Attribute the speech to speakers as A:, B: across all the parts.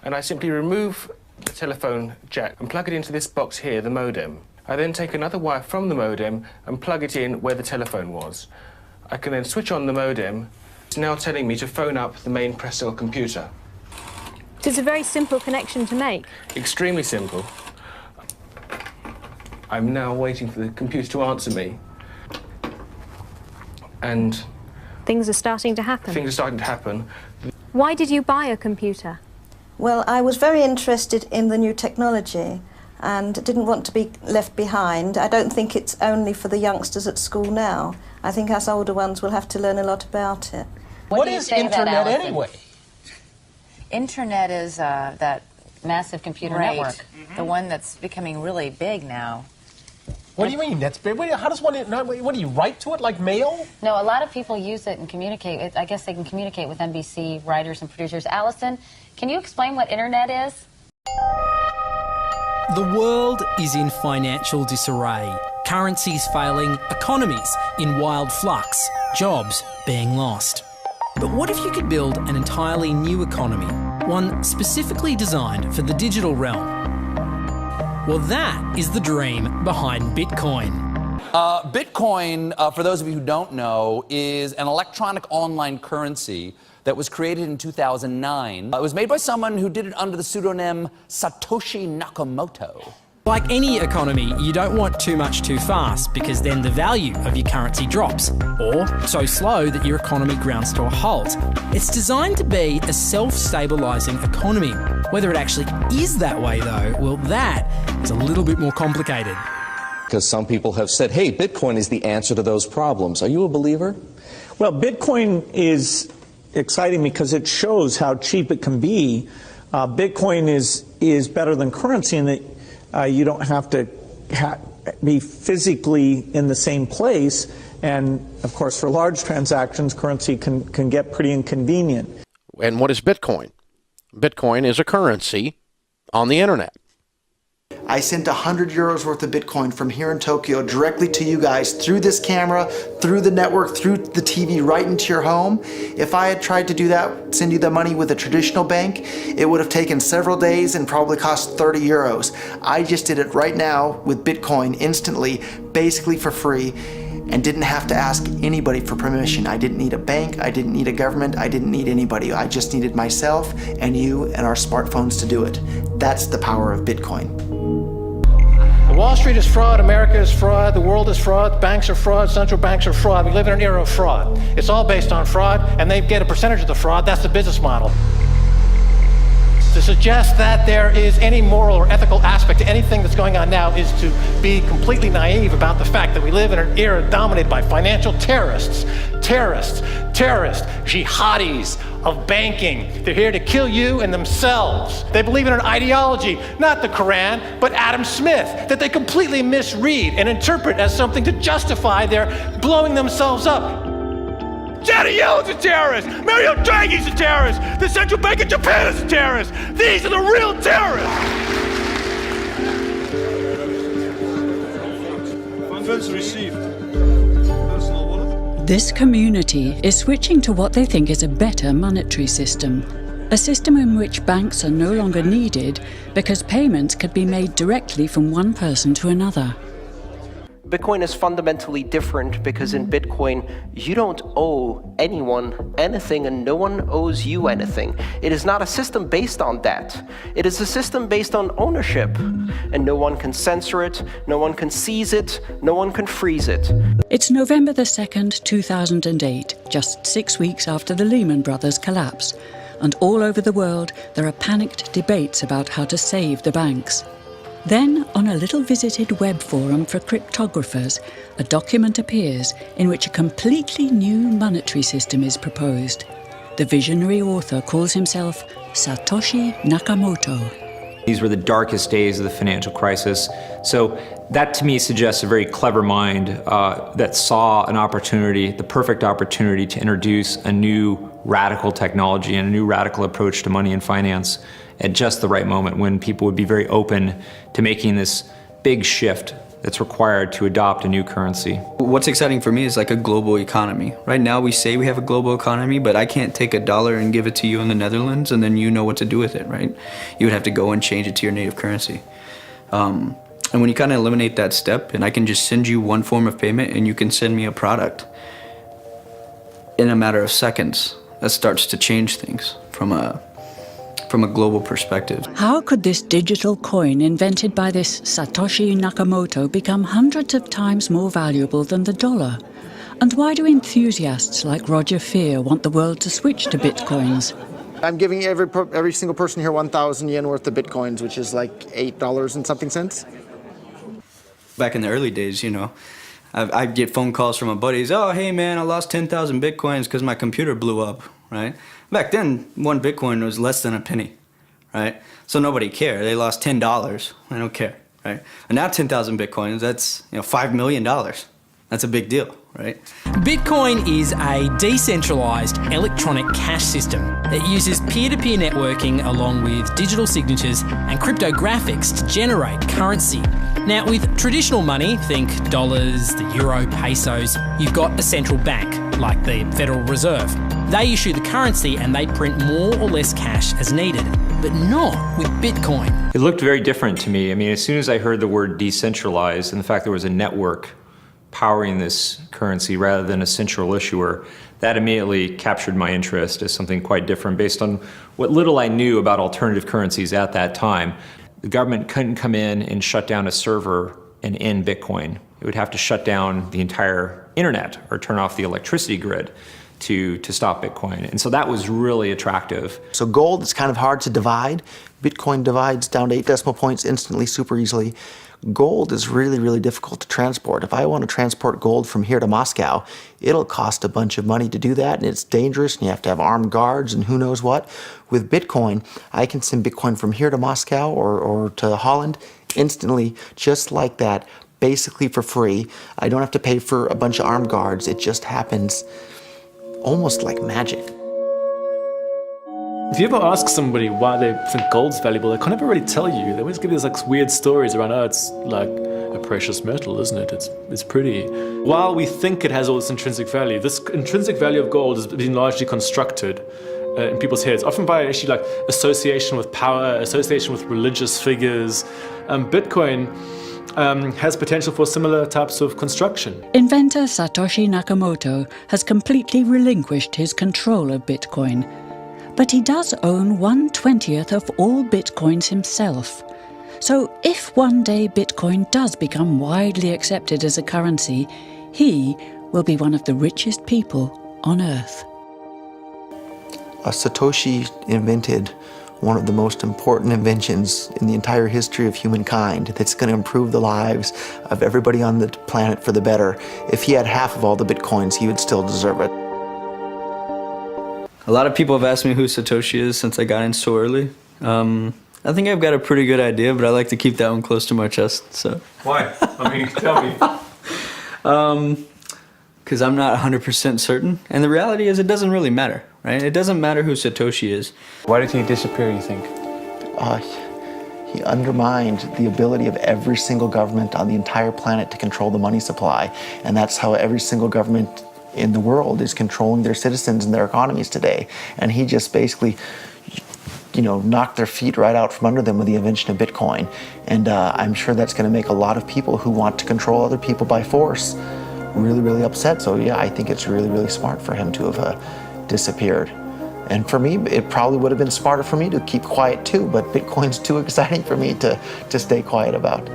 A: and I simply remove the telephone jack and plug it into this box here, the modem. I then take another wire from the modem and plug it in where the telephone was. I can then switch on the modem. It's now telling me to phone up the main press cell computer.
B: So it's a very simple connection to make.
A: Extremely simple. I'm now waiting for the computer to answer me. And
B: things are starting to happen.
A: Things are starting to happen.
B: Why did you buy a computer?
C: Well, I was very interested in the new technology and didn't want to be left behind. I don't think it's only for the youngsters at school now. I think us older ones will have to learn a lot about it.
D: What is Internet anyway?
E: Internet is that massive computer network, the one that's becoming really big now.
D: What do you mean? That's big. How does one? What do you write to it like mail?
E: No, a lot of people use it and communicate. I guess they can communicate with NBC writers and producers. Allison, can you explain what Internet is?
F: The world is in financial disarray. Currencies failing, economies in wild flux, jobs being lost. But what if you could build an entirely new economy, one specifically designed for the digital realm? Well, that is the dream behind Bitcoin.
G: Bitcoin, for those of you who don't know, is an electronic online currency that was created in 2009. It was made by someone who did it under the pseudonym Satoshi Nakamoto.
F: Like any economy, you don't want too much too fast because then the value of your currency drops, or so slow that your economy grounds to a halt. It's designed to be a self-stabilising economy. Whether it actually is that way though, well, that is a little bit more complicated.
H: Because some people have said, hey, Bitcoin is the answer to those problems. Are you a believer?
I: Well, Bitcoin is exciting because it shows how cheap it can be. Bitcoin is better than currency in that you don't have to be physically in the same place, and of course for large transactions currency can get pretty inconvenient.
J: And what is Bitcoin? Bitcoin is a currency on the internet.
K: I sent 100 euros worth of Bitcoin from here in Tokyo directly to you guys through this camera, through the network, through the TV, right into your home. If I had tried to do that, send you the money with a traditional bank, it would have taken several days and probably cost 30 euros. I just did it right now with Bitcoin instantly, basically for free, and didn't have to ask anybody for permission. I didn't need a bank, I didn't need a government, I didn't need anybody. I just needed myself and you and our smartphones to do it. That's the power of Bitcoin.
D: Wall Street is fraud, America is fraud, the world is fraud, banks are fraud, central banks are fraud. We live in an era of fraud. It's all based on fraud, and they get a percentage of the fraud. That's the business model. To suggest that there is any moral or ethical aspect to anything that's going on now is to be completely naive about the fact that we live in an era dominated by financial terrorists, jihadis of banking. They're here to kill you and themselves. They believe in an ideology, not the Quran, but Adam Smith, that they completely misread and interpret as something to justify their blowing themselves up. Janet Yellen's a terrorist! Mario Draghi's a terrorist! The Central Bank of Japan is a terrorist! These are the real terrorists!
L: Funds received.
M: This community is switching to what they think is a better monetary system. A system in which banks are no longer needed because payments could be made directly from one person to another.
N: Bitcoin is fundamentally different because in Bitcoin, you don't owe anyone anything and no one owes you anything. It is not a system based on that. It is a system based on ownership. And no one can censor it, no one can seize it, no one can freeze it.
M: It's November the 2nd, 2008, just 6 weeks after the Lehman Brothers collapse. And all over the world, there are panicked debates about how to save the banks. Then, on a little visited web forum for cryptographers, a document appears in which a completely new monetary system is proposed. The visionary author calls himself Satoshi Nakamoto.
O: These were the darkest days of the financial crisis. So that to me suggests a very clever mind that saw an opportunity, the perfect opportunity to introduce a new radical technology and a new radical approach to money and finance at just the right moment when people would be very open to making this big shift that's required to adopt a new currency.
L: What's exciting for me is like a global economy. Right now we say we have a global economy, but I can't take $1 and give it to you in the Netherlands and then you know what to do with it, right? You would have to go and change it to your native currency. And when you kind of eliminate that step, and I can just send you one form of payment and you can send me a product in a matter of seconds, that starts to change things from a global perspective.
M: How could this digital coin invented by this Satoshi Nakamoto become hundreds of times more valuable than the dollar? And why do enthusiasts like Roger Fear want the world to switch to bitcoins?
K: I'm giving every single person here 1,000 yen worth of bitcoins, which is like $8 and something cents.
L: Back in the early days, you know, I'd get phone calls from my buddies. Oh, hey man, I lost 10,000 bitcoins because my computer blew up, right? Back then, one bitcoin was less than a penny, right? So nobody cared. They lost $10. I don't care, right? And now 10,000 bitcoins, that's $5 million. That's a big deal, right?
F: Bitcoin is a decentralized electronic cash system that uses peer-to-peer networking along with digital signatures and cryptographics to generate currency. Now, with traditional money, think dollars, the euro, pesos, you've got a central bank, like the Federal Reserve. They issue the currency and they print more or less cash as needed, but not with Bitcoin.
O: It looked very different to me. I mean, as soon as I heard the word decentralized and the fact there was a network powering this currency rather than a central issuer, that immediately captured my interest as something quite different based on what little I knew about alternative currencies at that time. The government couldn't come in and shut down a server and end Bitcoin. It would have to shut down the entire internet or turn off the electricity grid to stop Bitcoin. And so that was really attractive.
K: So gold is kind of hard to divide. Bitcoin divides down to 8 decimal points instantly, super easily. Gold is really, really difficult to transport. If I want to transport gold from here to Moscow, it'll cost a bunch of money to do that, and it's dangerous, and you have to have armed guards and who knows what. With Bitcoin, I can send Bitcoin from here to Moscow or to Holland instantly, just like that, basically for free. I don't have to pay for a bunch of armed guards. It just happens almost like magic.
P: If you ever ask somebody why they think gold's valuable, they can't ever really tell you. They always give you these like weird stories around, oh, it's like a precious metal, isn't it? It's pretty. While we think it has all this intrinsic value, this intrinsic value of gold has been largely constructed in people's heads, often by actually like association with power, association with religious figures. Bitcoin has potential for similar types of construction.
M: Inventor Satoshi Nakamoto has completely relinquished his control of Bitcoin. But he does own 1/20th of all Bitcoins himself. So if one day Bitcoin does become widely accepted as a currency, he will be one of the richest people on Earth.
K: Satoshi invented one of the most important inventions in the entire history of humankind that's going to improve the lives of everybody on the planet for the better. If he had half of all the Bitcoins, he would still deserve it.
L: A lot of people have asked me who Satoshi is since I got in so early. I think I've got a pretty good idea, but I like to keep that one close to my chest. So.
O: Why? I mean, tell me.
L: Because I'm not 100% certain. And the reality is it doesn't really matter, right? It doesn't matter who Satoshi is.
P: Why did he disappear, you think?
K: He undermined the ability of every single government on the entire planet to control the money supply. And that's how every single government in the world is controlling their citizens and their economies today. And he just basically, knocked their feet right out from under them with the invention of Bitcoin. And I'm sure that's going to make a lot of people who want to control other people by force really, really upset. So yeah, I think it's really, really smart for him to have disappeared. And for me, it probably would have been smarter for me to keep quiet too, but Bitcoin's too exciting for me to stay quiet about.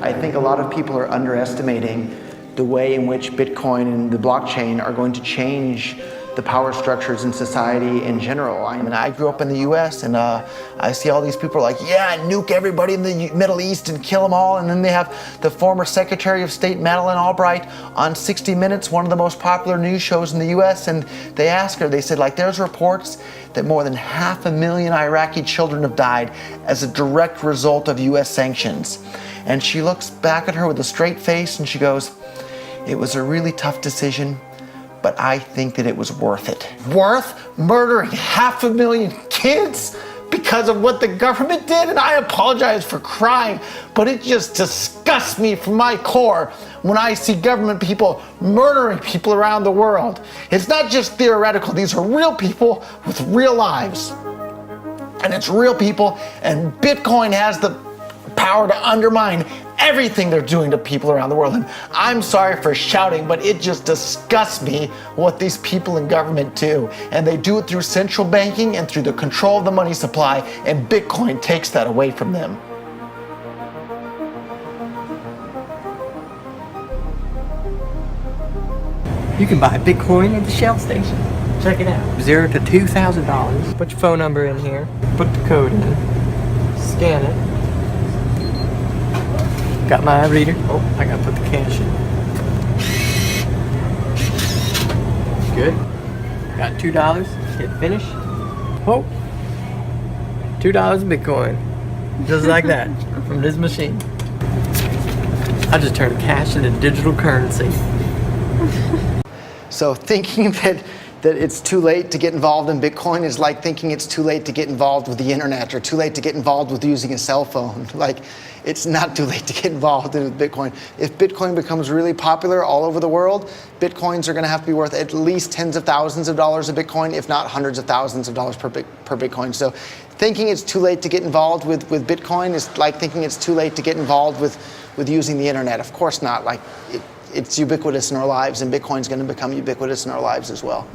K: I think a lot of people are underestimating the way in which Bitcoin and the blockchain are going to change the power structures in society in general. I mean, I grew up in the US and I see all these people like, yeah, nuke everybody in the Middle East and kill them all. And then they have the former Secretary of State Madeleine Albright on 60 Minutes, one of the most popular news shows in the US. And they asked her, they said, like, there's reports that more than 500,000 Iraqi children have died as a direct result of US sanctions. And she looks back at her with a straight face and she goes, it was a really tough decision, but I think that it was worth it. Worth murdering 500,000 kids because
Q: because of what the government did, and I apologize for crying, but it just disgusts me from my core when I see government people murdering people around the world. It's not just theoretical, these are real people with real lives. And it's real people, and Bitcoin has the power to undermine everything they're doing to people around the world. And I'm sorry for shouting, but it just disgusts me what these people in government do. And they do it through central banking and through the control of the money supply, and Bitcoin takes that away from them.
R: You can buy Bitcoin at the Shell station. Check it out. $0 to $2,000. Put your phone number in here. Put the code in. Scan it. Got my reader. Oh, I gotta put the cash in. Good. Got $2. Hit finish. Oh, $2 in Bitcoin. Just like that. From this machine. I just turned cash into digital currency.
K: So thinking that it's too late to get involved in Bitcoin is like thinking it's too late to get involved with the internet or too late to get involved with using a cell phone. Like, it's not too late to get involved in Bitcoin. If Bitcoin becomes really popular all over the world, Bitcoins are going to have to be worth at least tens of thousands of dollars a Bitcoin, if not hundreds of thousands of dollars per Bitcoin. So thinking it's too late to get involved with Bitcoin is like thinking it's too late to get involved with using the internet. Of course not. Like, it's ubiquitous in our lives, and Bitcoin's going to become ubiquitous in our lives as well.